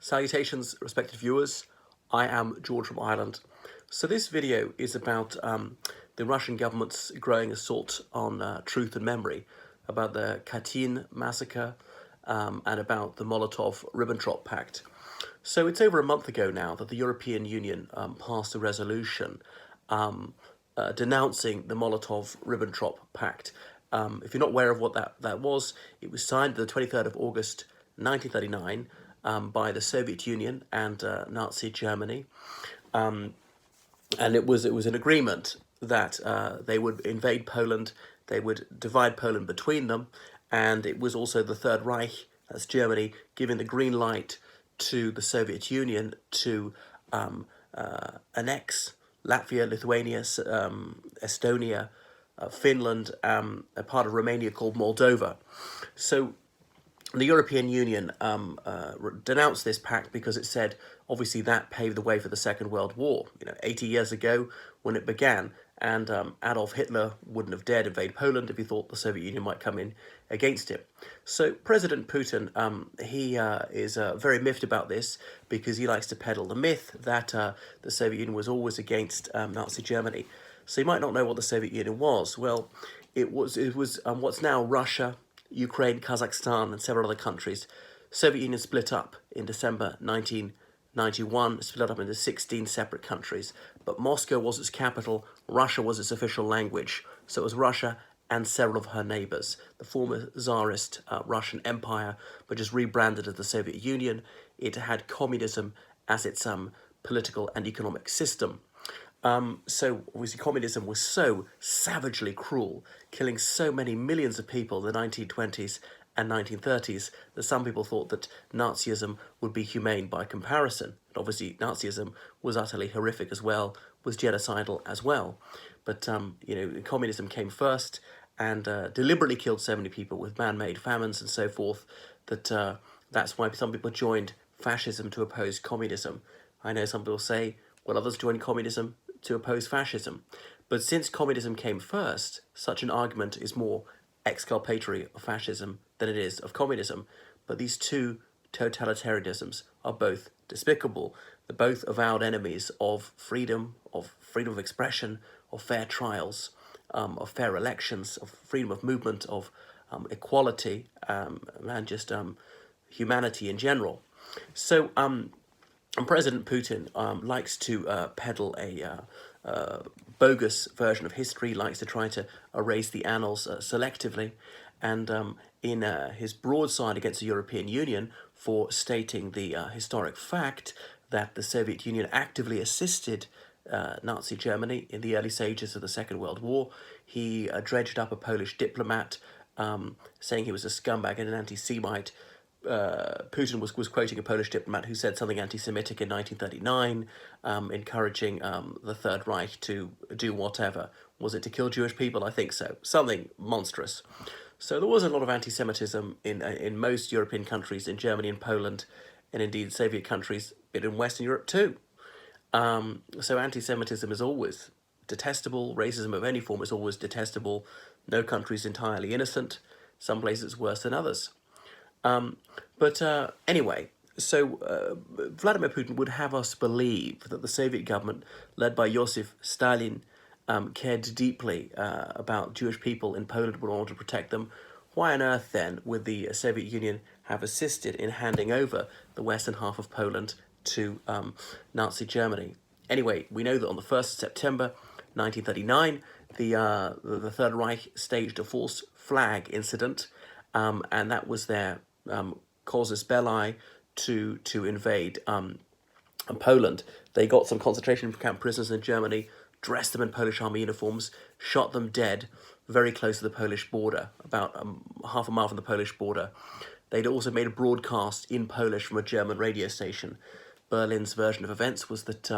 Salutations, respected viewers. I am George from Ireland. So this video is about the Russian government's growing assault on truth and memory, about the Katyn massacre and about the Molotov-Ribbentrop Pact. So it's over a month ago now that the European Union passed a resolution denouncing the Molotov-Ribbentrop Pact. If you're not aware of what that was, it was signed the 23rd of August 1939 by the Soviet Union and Nazi Germany, and it was an agreement that they would invade Poland, they would divide Poland between them, and it was also the Third Reich, that's Germany, giving the green light to the Soviet Union to annex Latvia, Lithuania, Estonia, Finland, a part of Romania called Moldova. So the European Union denounced this pact because it said, obviously, that paved the way for the Second World War. 80 years ago when it began, and Adolf Hitler wouldn't have dared invade Poland if he thought the Soviet Union might come in against him. So President Putin, he is very miffed about this because he likes to peddle the myth that the Soviet Union was always against Nazi Germany. So you might not know what the Soviet Union was. Well, it was what's now Russia, Ukraine, Kazakhstan, and several other countries. Soviet Union split up in December 1991, split up into 16 separate countries. But Moscow was its capital, Russia was its official language. So it was Russia and several of her neighbors. The former Tsarist Russian Empire, but just rebranded as the Soviet Union. It had communism as its political and economic system. So obviously communism was so savagely cruel, killing so many millions of people in the 1920s and 1930s that some people thought that Nazism would be humane by comparison. And obviously Nazism was utterly horrific as well, was genocidal as well. But, communism came first and deliberately killed so many people with man-made famines and so forth that that's why some people joined fascism to oppose communism. I know some people say, well, others joined communism to oppose fascism. But since communism came first, such an argument is more exculpatory of fascism than it is of communism. But these two totalitarianisms are both despicable. They're both avowed enemies of freedom of expression, of fair trials, of fair elections, of freedom of movement, of equality, and just humanity in general. So, and President Putin likes to peddle a bogus version of history, likes to try to erase the annals selectively, and in his broadside against the European Union for stating the historic fact that the Soviet Union actively assisted Nazi Germany in the early stages of the Second World War, he dredged up a Polish diplomat saying he was a scumbag and an anti-Semite. Putin was quoting a Polish diplomat who said something anti-Semitic in 1939, encouraging the Third Reich to do whatever. Was it to kill Jewish people? I think so. Something monstrous. So there was a lot of anti-Semitism in most European countries, in Germany and Poland, and indeed Soviet countries, but in Western Europe too. So anti-Semitism is always detestable. Racism of any form is always detestable. No country is entirely innocent. Some places worse than others. Anyway, so Vladimir Putin would have us believe that the Soviet government, led by Joseph Stalin, cared deeply about Jewish people in Poland, would want to protect them. Why on earth, then, would the Soviet Union have assisted in handing over the western half of Poland to Nazi Germany? Anyway, we know that on the 1st of September 1939, the Third Reich staged a false flag incident, and that was their casus belli to invade Poland. They got some concentration camp prisoners in Germany, dressed them in Polish army uniforms, shot them dead very close to the Polish border, about half a mile from the Polish border. They'd also made a broadcast in Polish from a German radio station. Berlin's version of events was that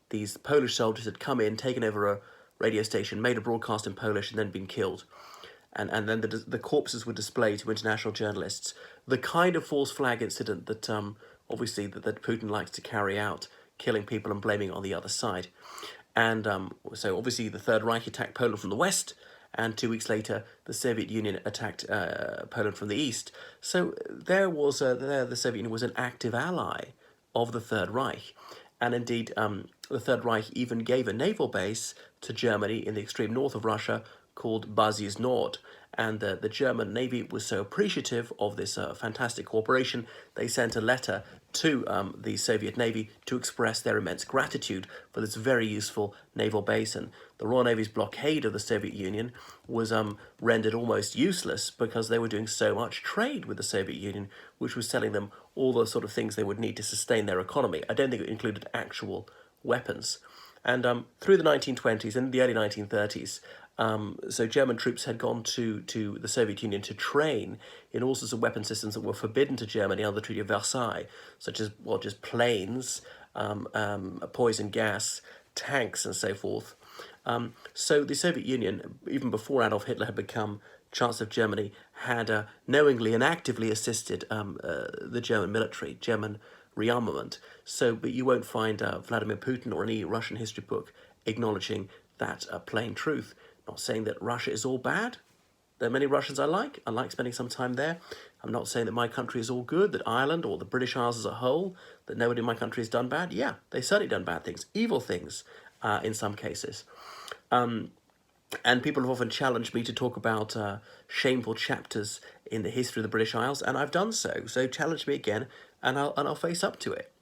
these Polish soldiers had come in, taken over a radio station, made a broadcast in Polish, and then been killed. And then the corpses were displayed to international journalists. The kind of false flag incident that obviously that Putin likes to carry out, killing people and blaming on the other side. And so obviously the Third Reich attacked Poland from the west, and 2 weeks later the Soviet Union attacked Poland from the east. So there was the Soviet Union was an active ally of the Third Reich. And indeed, the Third Reich even gave a naval base to Germany in the extreme north of Russia called Basis Nord. And the German Navy was so appreciative of this fantastic cooperation, they sent a letter to the Soviet Navy to express their immense gratitude for this very useful naval base. And the Royal Navy's blockade of the Soviet Union was rendered almost useless because they were doing so much trade with the Soviet Union, which was selling them all the sort of things they would need to sustain their economy. I don't think it included actual weapons. And through the 1920s and the early 1930s, so German troops had gone to the Soviet Union to train in all sorts of weapon systems that were forbidden to Germany under the Treaty of Versailles, such as, well, just planes, poison gas, tanks, and so forth. So the Soviet Union, even before Adolf Hitler had become Chancellor of Germany, had knowingly and actively assisted the German military, German rearmament. So, but you won't find Vladimir Putin or any Russian history book acknowledging that plain truth. Not saying that Russia is all bad. There are many Russians I like. I like spending some time there. I'm not saying that my country is all good, that Ireland or the British Isles as a whole, that nobody in my country has done bad. Yeah, they've certainly done bad things, evil things in some cases. And people have often challenged me to talk about shameful chapters in the history of the British Isles, and I've done so. So challenge me again, and I'll face up to it.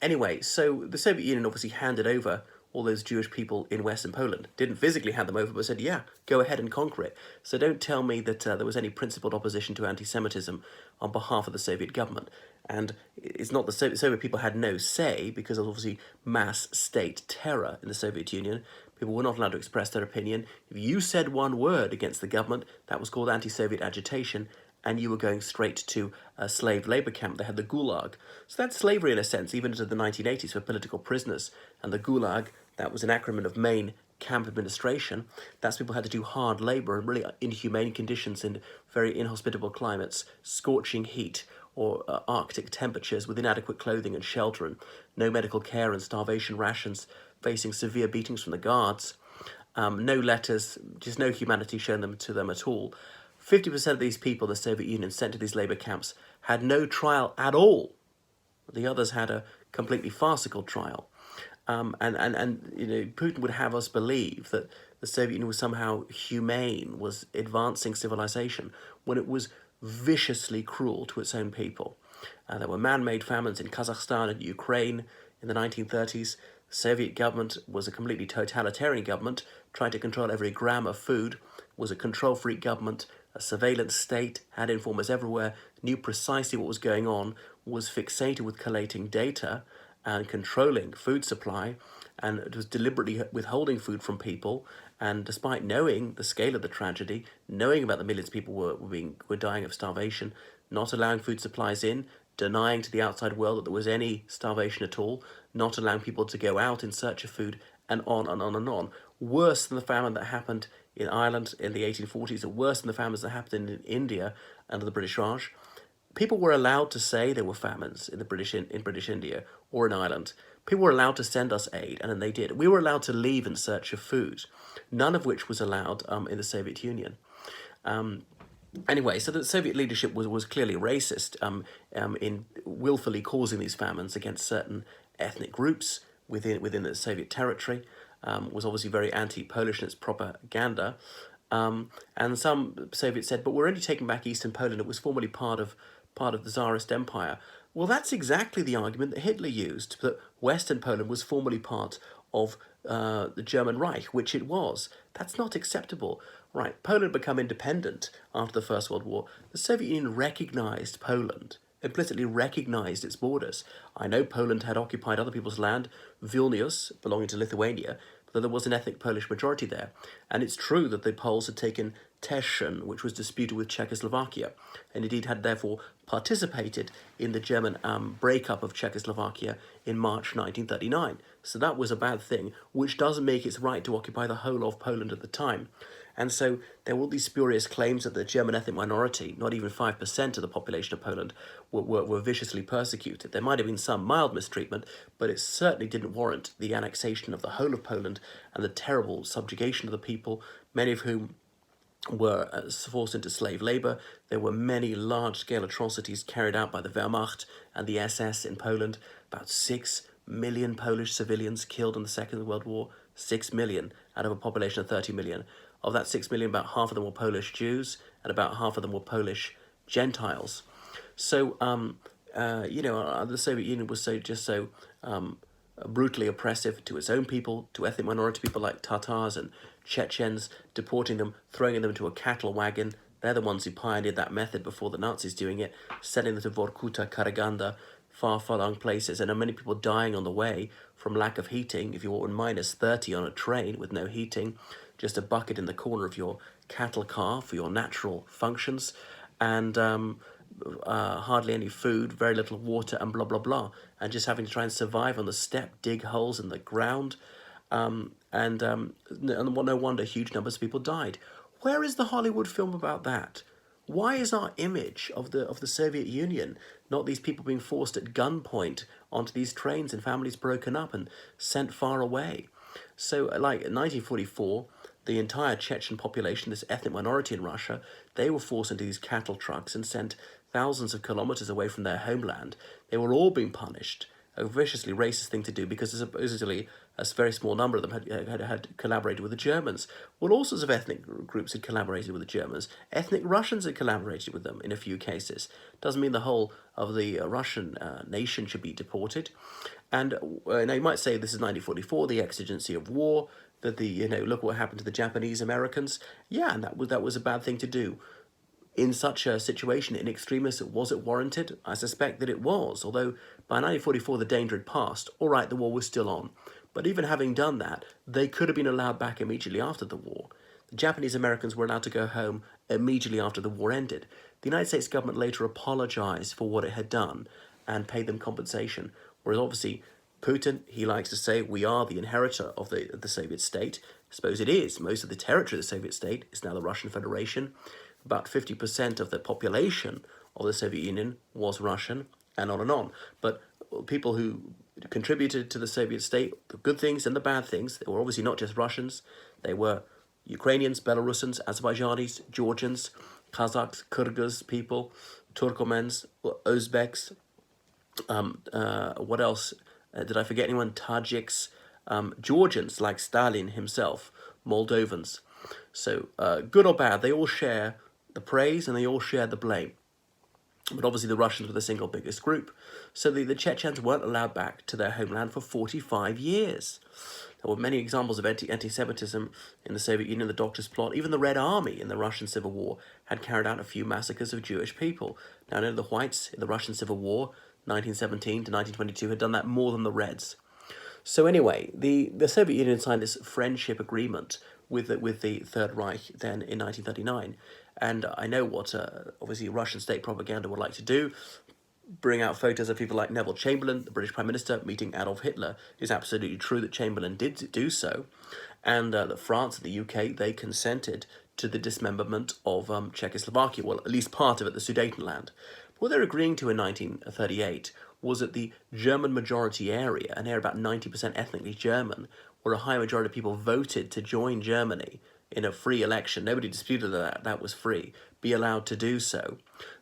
Anyway, so the Soviet Union obviously handed over all those Jewish people in Western Poland. Didn't physically hand them over, but said, yeah, go ahead and conquer it. So don't tell me that there was any principled opposition to anti-Semitism on behalf of the Soviet government. And it's not the Soviet people had no say, because of obviously mass state terror in the Soviet Union. People were not allowed to express their opinion. If you said one word against the government, that was called anti-Soviet agitation, and you were going straight to a slave labor camp. They had the Gulag. So that's slavery in a sense, even into the 1980s for political prisoners. And the Gulag, that was an acronym of Main Camp Administration. That's people had to do hard labor in really inhumane conditions in very inhospitable climates, scorching heat, or Arctic temperatures with inadequate clothing and shelter, and no medical care and starvation rations, facing severe beatings from the guards. No letters, just no humanity shown to them at all. 50% of these people the Soviet Union sent to these labor camps had no trial at all. The others had a completely farcical trial. And you know, Putin would have us believe that the Soviet Union was somehow humane, was advancing civilization, when it was viciously cruel to its own people. There were man-made famines in Kazakhstan and Ukraine in the 1930s. The Soviet government was a completely totalitarian government, trying to control every gram of food, was a control-freak government, a surveillance state, had informers everywhere, knew precisely what was going on, was fixated with collating data and controlling food supply, and it was deliberately withholding food from people. And despite knowing the scale of the tragedy, knowing about the millions of people were dying of starvation, not allowing food supplies in, denying to the outside world that there was any starvation at all, not allowing people to go out in search of food, and on and on and on. Worse than the famine that happened in Ireland in the 1840s, or worse than the famines that happened in India under the British Raj. People were allowed to say there were famines in British India or in Ireland. People were allowed to send us aid, and then they did. We were allowed to leave in search of food, none of which was allowed in the Soviet Union. Anyway, so the Soviet leadership was clearly racist in willfully causing these famines against certain ethnic groups within the Soviet territory. Was obviously very anti-Polish in its propaganda. And some Soviets said, but we're only taking back Eastern Poland. It was formerly part of the Tsarist Empire. Well, that's exactly the argument that Hitler used, that Western Poland was formerly part of the German Reich, which it was. That's not acceptable. Right, Poland had become independent after the First World War. The Soviet Union recognized Poland, implicitly recognized its borders. I know Poland had occupied other people's land, Vilnius, belonging to Lithuania, but there was an ethnic Polish majority there. And it's true that the Poles had taken Teschen, which was disputed with Czechoslovakia, and indeed had therefore participated in the German breakup of Czechoslovakia in March 1939. So that was a bad thing, which doesn't make it right to occupy the whole of Poland at the time. And so there were all these spurious claims that the German ethnic minority, not even 5% of the population of Poland, were viciously persecuted. There might have been some mild mistreatment, but it certainly didn't warrant the annexation of the whole of Poland and the terrible subjugation of the people, many of whom were forced into slave labor. There were many large-scale atrocities carried out by the Wehrmacht and the SS in Poland. About 6 million Polish civilians killed in the Second World War. 6 million out of a population of 30 million. Of that 6 million, about half of them were Polish Jews, and about half of them were Polish Gentiles. So, the Soviet Union was so brutally oppressive to its own people, to ethnic minority people like Tatars and Chechens, deporting them, throwing them into a cattle wagon. They're the ones who pioneered that method before the Nazis doing it, sending them to Vorkuta, Karaganda, far-flung places, and there are many people dying on the way from lack of heating. If you're in minus 30 on a train with no heating, just a bucket in the corner of your cattle car for your natural functions, and hardly any food, very little water, and blah, blah, blah. And just having to try and survive on the steppe, dig holes in the ground. No wonder huge numbers of people died. Where is the Hollywood film about that? Why is our image of the Soviet Union not these people being forced at gunpoint onto these trains and families broken up and sent far away? So, like in 1944, the entire Chechen population, this ethnic minority in Russia, they were forced into these cattle trucks and sent thousands of kilometers away from their homeland. They were all being punished. A viciously racist thing to do because supposedly a very small number of them had collaborated with the Germans. Well, all sorts of ethnic groups had collaborated with the Germans. Ethnic Russians had collaborated with them in a few cases. Doesn't mean the whole of the Russian nation should be deported. And now you might say this is 1944, the exigency of war, that look what happened to the Japanese Americans. Yeah, and that was a bad thing to do. In such a situation, in extremis, was it warranted? I suspect that it was, although by 1944 the danger had passed. All right, the war was still on. But even having done that, they could have been allowed back immediately after the war. The Japanese Americans were allowed to go home immediately after the war ended. The United States government later apologized for what it had done and paid them compensation, whereas obviously Putin, he likes to say, we are the inheritor of the Soviet state. I suppose it is. Most of the territory of the Soviet state is now the Russian Federation. About 50% of the population of the Soviet Union was Russian, and on and on. But people who contributed to the Soviet state, the good things and the bad things, they were obviously not just Russians. They were Ukrainians, Belarusians, Azerbaijanis, Georgians, Kazakhs, Kyrgyz people, Turkomens, Uzbeks. What else? Did I forget anyone? Tajiks, Georgians like Stalin himself, Moldovans. So good or bad, they all share the praise and they all share the blame. But obviously the Russians were the single biggest group. So the Chechens weren't allowed back to their homeland for 45 years. There were many examples of anti-Semitism in the Soviet Union, the Doctor's Plot. Even the Red Army in the Russian Civil War had carried out a few massacres of Jewish people. Now, I know the Whites in the Russian Civil War, 1917 to 1922, had done that more than the Reds. So anyway, the Soviet Union signed this friendship agreement with the Third Reich then in 1939. And I know what obviously Russian state propaganda would like to do. Bring out photos of people like Neville Chamberlain, the British Prime Minister, meeting Adolf Hitler. It's absolutely true that Chamberlain did do so. And that France and the UK, they consented to the dismemberment of Czechoslovakia, well, at least part of it, the Sudetenland. What they're agreeing to in 1938 was that the German majority area, an area about 90% ethnically German, where a high majority of people voted to join Germany in a free election, nobody disputed that was free, be allowed to do so.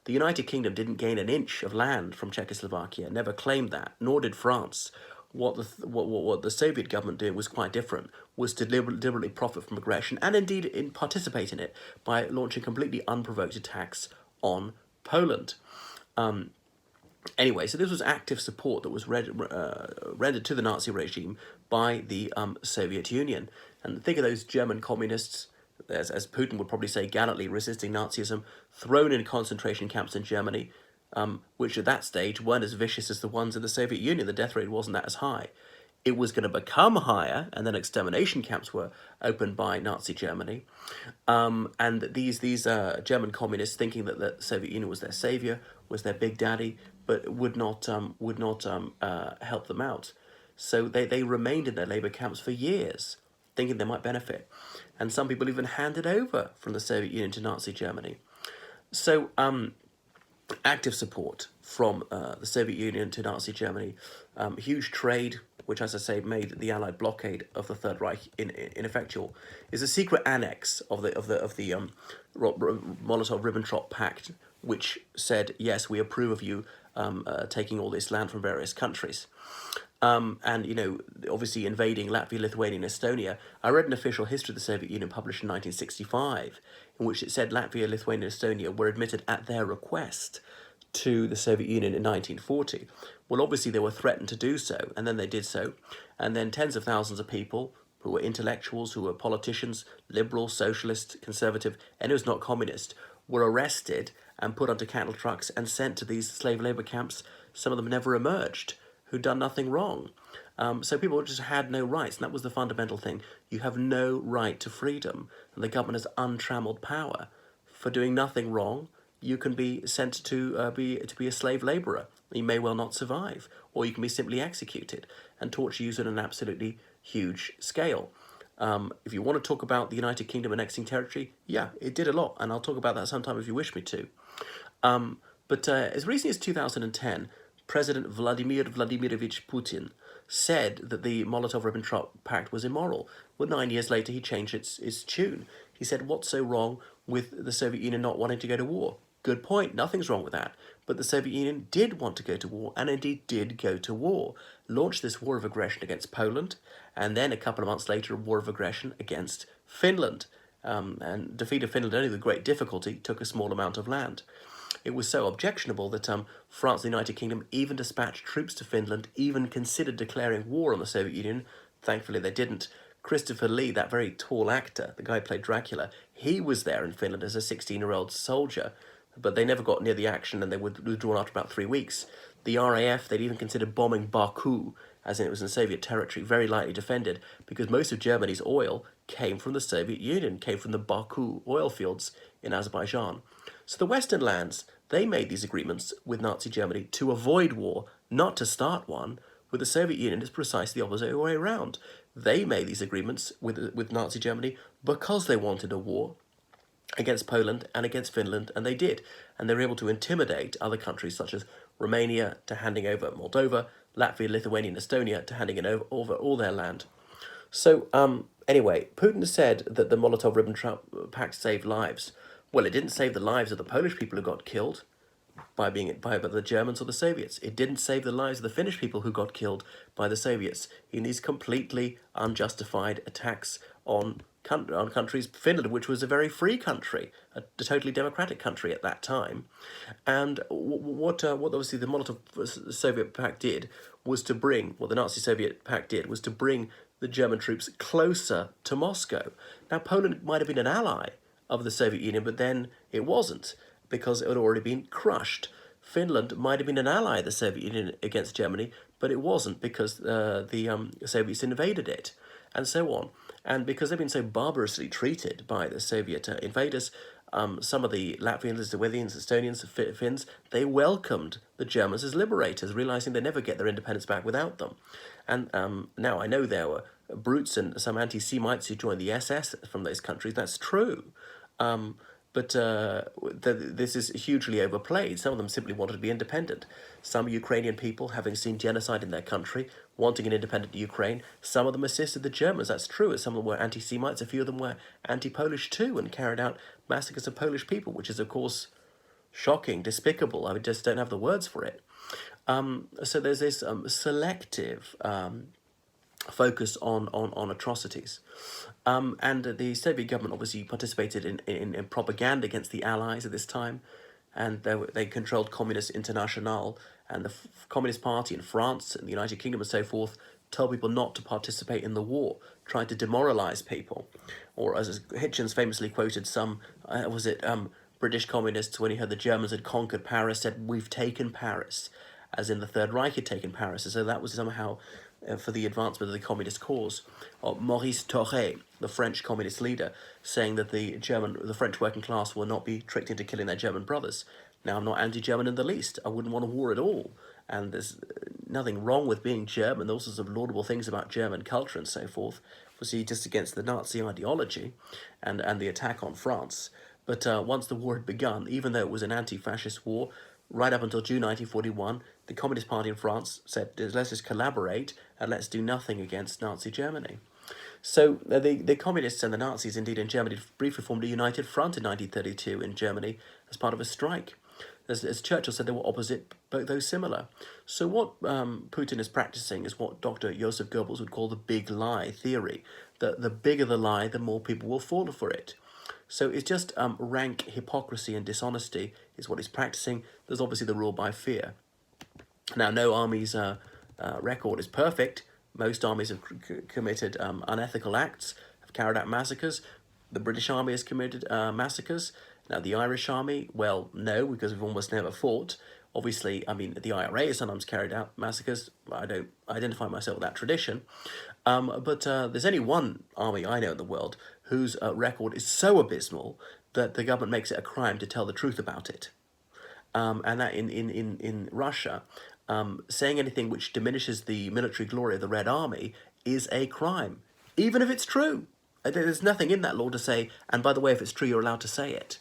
The United Kingdom didn't gain an inch of land from Czechoslovakia, never claimed that, nor did France. What the Soviet government did was quite different, was to deliberately profit from aggression and indeed participate in it by launching completely unprovoked attacks on Poland. Anyway, so this was active support that was rendered to the Nazi regime by the Soviet Union. And think of those German communists, as Putin would probably say, gallantly resisting Nazism, thrown in concentration camps in Germany, which at that stage weren't as vicious as the ones in the Soviet Union. The death rate wasn't that as high. It was going to become higher, and then extermination camps were opened by Nazi Germany. And these German communists, thinking that the Soviet Union was their savior, was their big daddy, but would not help them out. So they remained in their labor camps for years, thinking they might benefit. And some people even handed over from the Soviet Union to Nazi Germany. So active support from the Soviet Union to Nazi Germany, huge trade, which, as I say, made the Allied blockade of the Third Reich ineffectual, is a secret annex of the Molotov-Ribbentrop Pact, which said, yes, we approve of you taking all this land from various countries. And, obviously invading Latvia, Lithuania, and Estonia. I read an official history of the Soviet Union published in 1965, in which it said Latvia, Lithuania, and Estonia were admitted at their request to the Soviet Union in 1940. Well, obviously they were threatened to do so, and then they did so. And then tens of thousands of people who were intellectuals, who were politicians, liberal, socialist, conservative, and who was not communist, were arrested and put onto cattle trucks and sent to these slave labor camps. Some of them never emerged, who'd done nothing wrong. So people just had no rights, and that was the fundamental thing. You have no right to freedom, and the government has untrammeled power. For doing nothing wrong, you can be sent to be a slave labourer. You may well not survive, or you can be simply executed and torture used on an absolutely huge scale. If you want to talk about the United Kingdom annexing territory, yeah, it did a lot, and I'll talk about that sometime if you wish me to. But as recently as 2010, President Vladimir Vladimirovich Putin said that the Molotov-Ribbentrop Pact was immoral. Well, 9 years later, he changed its tune. He said, what's so wrong with the Soviet Union not wanting to go to war? Good point, nothing's wrong with that. But the Soviet Union did want to go to war, and indeed did go to war. Launched this war of aggression against Poland, and then a couple of months later, a war of aggression against Finland. And defeated Finland only with great difficulty, took a small amount of land. It was so objectionable that France and the United Kingdom even dispatched troops to Finland, even considered declaring war on the Soviet Union. Thankfully, they didn't. Christopher Lee, that very tall actor, the guy who played Dracula, he was there in Finland as a 16-year-old soldier, but they never got near the action, and they were withdrawn after about 3 weeks. The RAF, they'd even considered bombing Baku, as in it was in Soviet territory, very lightly defended, because most of Germany's oil came from the Soviet Union, came from the Baku oil fields in Azerbaijan. So the Western lands, they made these agreements with Nazi Germany to avoid war, not to start one. With the Soviet Union, it's precisely the opposite way around. They made these agreements with Nazi Germany because they wanted a war against Poland and against Finland, and they did. And they were able to intimidate other countries such as Romania to handing over Moldova, Latvia, Lithuania, and Estonia to handing over all their land. So, anyway, Putin said that the Molotov-Ribbentrop Pact saved lives. Well, it didn't save the lives of the Polish people who got killed by the Germans or the Soviets. It didn't save the lives of the Finnish people who got killed by the Soviets in these completely unjustified attacks on countries. Finland, which was a very free country, a totally democratic country at that time. And what obviously the Molotov-Soviet Pact did was to bring, what the Nazi-Soviet Pact did was to bring the German troops closer to Moscow. Now, Poland might have been an ally of the Soviet Union, but then it wasn't, because it had already been crushed. Finland might have been an ally of the Soviet Union against Germany, but it wasn't, because the Soviets invaded it, and so on. And because they've been so barbarously treated by the Soviet invaders, some of the Latvians, Lithuanians, Estonians, Finns, they welcomed the Germans as liberators, realizing they never get their independence back without them. And now I know there were brutes and some anti-Semites who joined the SS from those countries. That's true. But this is hugely overplayed. Some of them simply wanted to be independent. Some Ukrainian people, having seen genocide in their country, wanting an independent Ukraine, some of them assisted the Germans. That's true. Some of them were anti-Semites. A few of them were anti-Polish too, and carried out massacres of Polish people, which is, of course, shocking, despicable. I just don't have the words for it. So there's this selective focus on atrocities. And the Soviet government obviously participated in propaganda against the Allies at this time, and they controlled Communist International, and the Communist Party in France and the United Kingdom and so forth told people not to participate in the war, tried to demoralize people. Or as Hitchens famously quoted some, British communists, when he heard the Germans had conquered Paris, said, "We've taken Paris," as in the Third Reich had taken Paris. And so that was somehow for the advancement of the communist cause. Or Maurice Thorez, the French communist leader, saying that the French working class will not be tricked into killing their German brothers. Now, I'm not anti-German in the least. I wouldn't want a war at all. And there's nothing wrong with being German. There's all sorts of laudable things about German culture and so forth. Obviously, just against the Nazi ideology and the attack on France. But once the war had begun, even though it was an anti-fascist war, right up until June 1941, the Communist Party in France said, let's just collaborate and let's do nothing against Nazi Germany. So the communists and the Nazis, indeed in Germany, briefly formed a united front in 1932 in Germany as part of a strike. As Churchill said, they were opposite, but though similar. So what Putin is practicing is what Dr. Joseph Goebbels would call the big lie theory. That the bigger the lie, the more people will fall for it. So it's just rank hypocrisy and dishonesty is what he's practicing. There's obviously the rule by fear. Now, no army's record is perfect. Most armies have committed unethical acts, have carried out massacres. The British Army has committed massacres. Now, the Irish Army, well, no, because we've almost never fought. Obviously, I mean, the IRA has sometimes carried out massacres. I don't identify myself with that tradition. But there's only one army I know in the world whose record is so abysmal that the government makes it a crime to tell the truth about it. And that in Russia, saying anything which diminishes the military glory of the Red Army is a crime, even if it's true. There's nothing in that law to say, and by the way, if it's true, you're allowed to say it.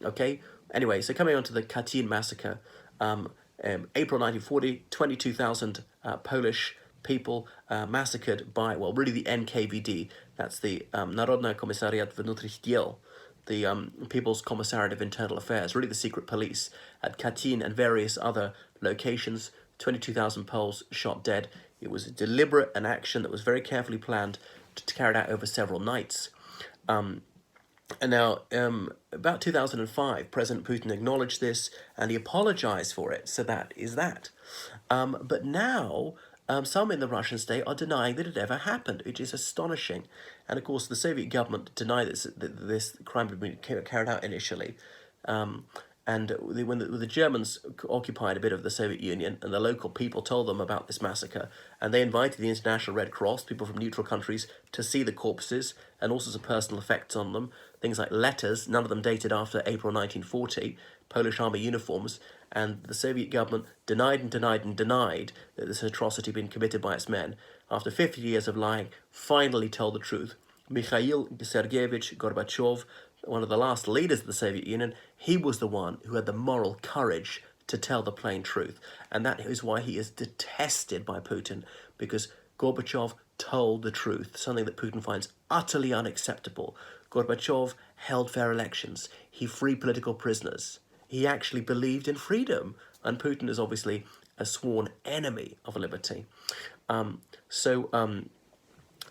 Okay? Anyway, so coming on to the Katyn massacre, April 1940, 22,000 Polish people massacred by, well, really the NKVD, that's the Narodny Komisariat Vnutrych Diel, the People's Commissariat of Internal Affairs, really the secret police, at Katyn and various other locations. 22,000 Poles shot dead. It was a deliberate an action that was very carefully planned to carry out over several nights. And now, about 2005, President Putin acknowledged this and he apologized for it. So that is that. But now, some in the Russian state are denying that it ever happened, which is astonishing. And of course, the Soviet government denied that this crime had been carried out initially. And when the Germans occupied a bit of the Soviet Union and the local people told them about this massacre, and they invited the International Red Cross, people from neutral countries, to see the corpses and all sorts of personal effects on them, things like letters, none of them dated after April 1940, Polish army uniforms, and the Soviet government denied and denied and denied that this atrocity had been committed by its men. After 50 years of lying, finally told the truth. Mikhail Sergeyevich Gorbachev, one of the last leaders of the Soviet Union, he was the one who had the moral courage to tell the plain truth. And that is why he is detested by Putin, because Gorbachev told the truth, something that Putin finds utterly unacceptable. Gorbachev held fair elections. He freed political prisoners. He actually believed in freedom. And Putin is obviously a sworn enemy of liberty.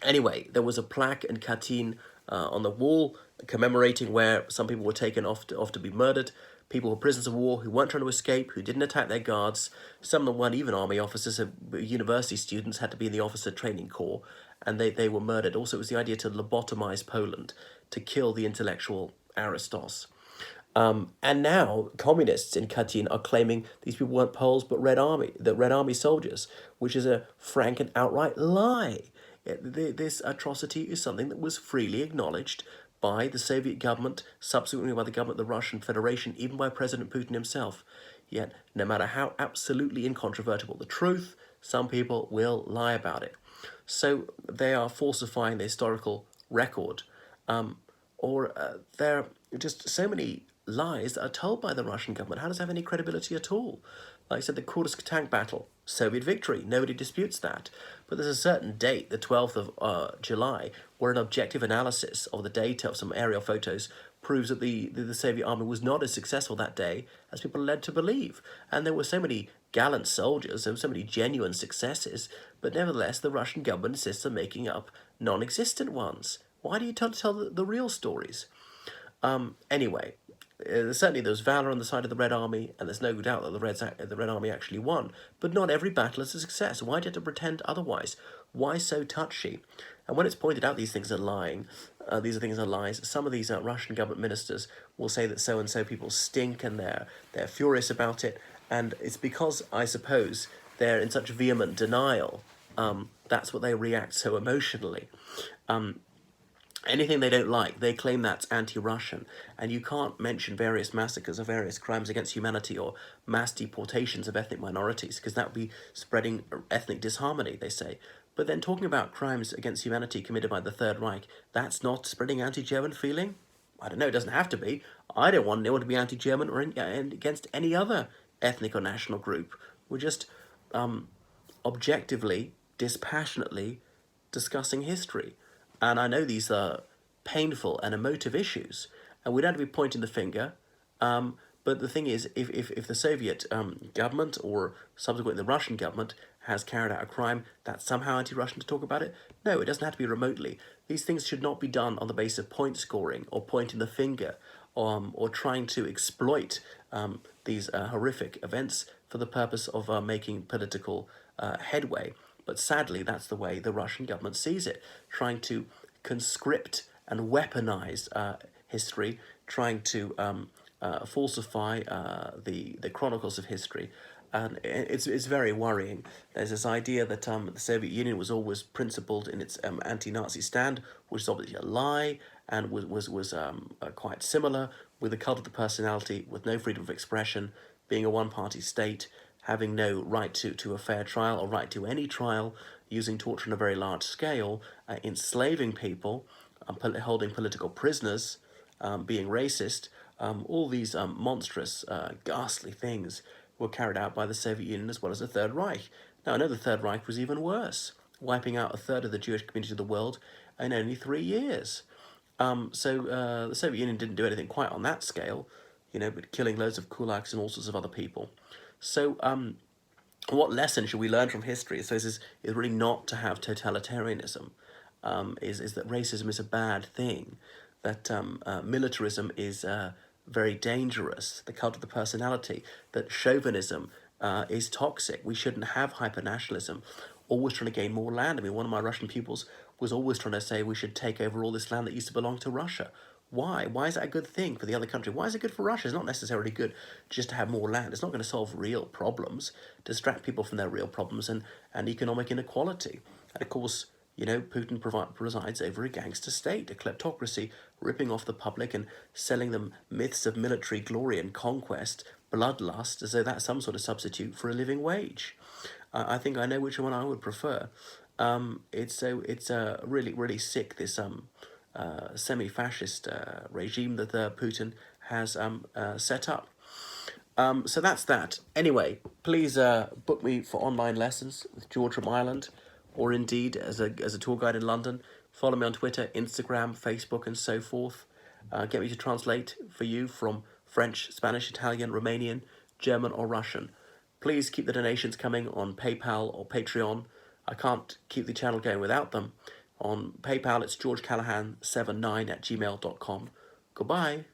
Anyway, there was a plaque in Katyn on the wall commemorating where some people were taken off to be murdered. People were prisoners of war who weren't trying to escape, who didn't attack their guards. Some of them weren't even army officers. University students had to be in the officer training corps, and they were murdered. Also, it was the idea to lobotomize Poland, to kill the intellectual Aristos. And now communists in Katyn are claiming these people weren't Poles but Red Army soldiers, which is a frank and outright lie. This atrocity is something that was freely acknowledged by the Soviet government, subsequently by the government of the Russian Federation, even by President Putin himself. Yet, no matter how absolutely incontrovertible the truth, some people will lie about it. So they are falsifying the historical record. There are just so many lies that are told by the Russian government. How does it have any credibility at all? Like I said, the Kursk tank battle, Soviet victory, nobody disputes that. But there's a certain date, the 12th of July, where an objective analysis of the data of some aerial photos proves that the Soviet army was not as successful that day as people are led to believe. And there were so many gallant soldiers, there were so many genuine successes, but nevertheless the Russian government insists on making up non-existent ones. Why do you tell the real stories? Anyway, certainly there was valour on the side of the Red Army, and there's no doubt that the Red Army actually won. But not every battle is a success. Why do you have to pretend otherwise? Why so touchy? And when it's pointed out these things are lying, these are things are lies, some of these Russian government ministers will say that so-and-so people stink and they're furious about it. And it's because, I suppose, they're in such vehement denial. That's what they react so emotionally. Anything they don't like, they claim that's anti-Russian. And you can't mention various massacres or various crimes against humanity or mass deportations of ethnic minorities, because that would be spreading ethnic disharmony, they say. But then talking about crimes against humanity committed by the Third Reich, that's not spreading anti-German feeling? I don't know, it doesn't have to be. I don't want anyone to be anti-German or against any other ethnic or national group. We're just objectively, dispassionately discussing history. And I know these are painful and emotive issues, and we don't have to be pointing the finger. But the thing is, if the Soviet government or subsequently the Russian government has carried out a crime, that's somehow anti-Russian to talk about it? No, it doesn't have to be remotely. These things should not be done on the basis of point scoring or pointing the finger or trying to exploit these horrific events for the purpose of making political headway. But sadly, that's the way the Russian government sees it, trying to conscript and weaponize history, trying to falsify the chronicles of history. And it's very worrying. There's this idea that the Soviet Union was always principled in its anti-Nazi stand, which is obviously a lie, and was quite similar with the cult of the personality, with no freedom of expression, being a one-party state, having no right to a fair trial or right to any trial, using torture on a very large scale, enslaving people, holding political prisoners, being racist. All these monstrous, ghastly things were carried out by the Soviet Union as well as the Third Reich. Now, I know the Third Reich was even worse, wiping out a third of the Jewish community of the world in only 3 years. So the Soviet Union didn't do anything quite on that scale, but killing loads of kulaks and all sorts of other people. So what lesson should we learn from history? So is really not to have totalitarianism, is that racism is a bad thing, that militarism is very dangerous, the cult of the personality, that chauvinism is toxic. We shouldn't have hypernationalism, always trying to gain more land. I mean, one of my Russian pupils was always trying to say we should take over all this land that used to belong to Russia. Why? Why is that a good thing for the other country? Why is it good for Russia? It's not necessarily good just to have more land. It's not going to solve real problems, distract people from their real problems and economic inequality. And of course, Putin presides over a gangster state, a kleptocracy, ripping off the public and selling them myths of military glory and conquest, bloodlust, as though that's some sort of substitute for a living wage. I think I know which one I would prefer. It's really, really sick, this semi-fascist regime that Putin has set up. So that's that. Anyway, please book me for online lessons with George from Ireland, or indeed as a tour guide in London. Follow me on Twitter, Instagram, Facebook, and so forth. Get me to translate for you from French, Spanish, Italian, Romanian, German, or Russian. Please keep the donations coming on PayPal or Patreon. I can't keep the channel going without them. On PayPal, it's georgecallahan79@gmail.com. Goodbye.